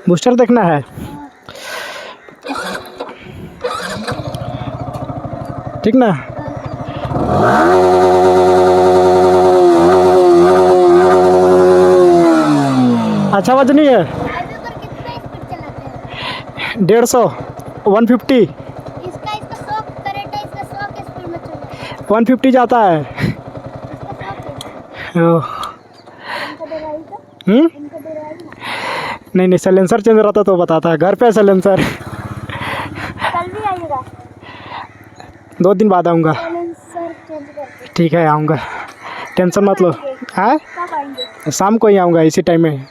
Booster देखना है। ठीक ना। अच्छा आवाज नहीं है। हाईवे पर कितना स्पीड चलाते हैं? 150 150 इसका 100 करेक्ट है, इसका 100 की स्पीड में चल रहा है। 150 जाता है। इसका 100 की। ओह, इनका डराई का, हम्म। इनका डराई ना। नहीं नहीं, साइलेंसर चेंज रहता तो बताता है। घर पे साइलेंसर। कल भी आइएगा। 2 दिन बाद आऊँगा। साइलेंसर चेंज करके। ठीक है, आऊँगा, टेंशन मत लो। हाँ, कब आएंगे? शाम को ही आऊँगा इसी टाइम में।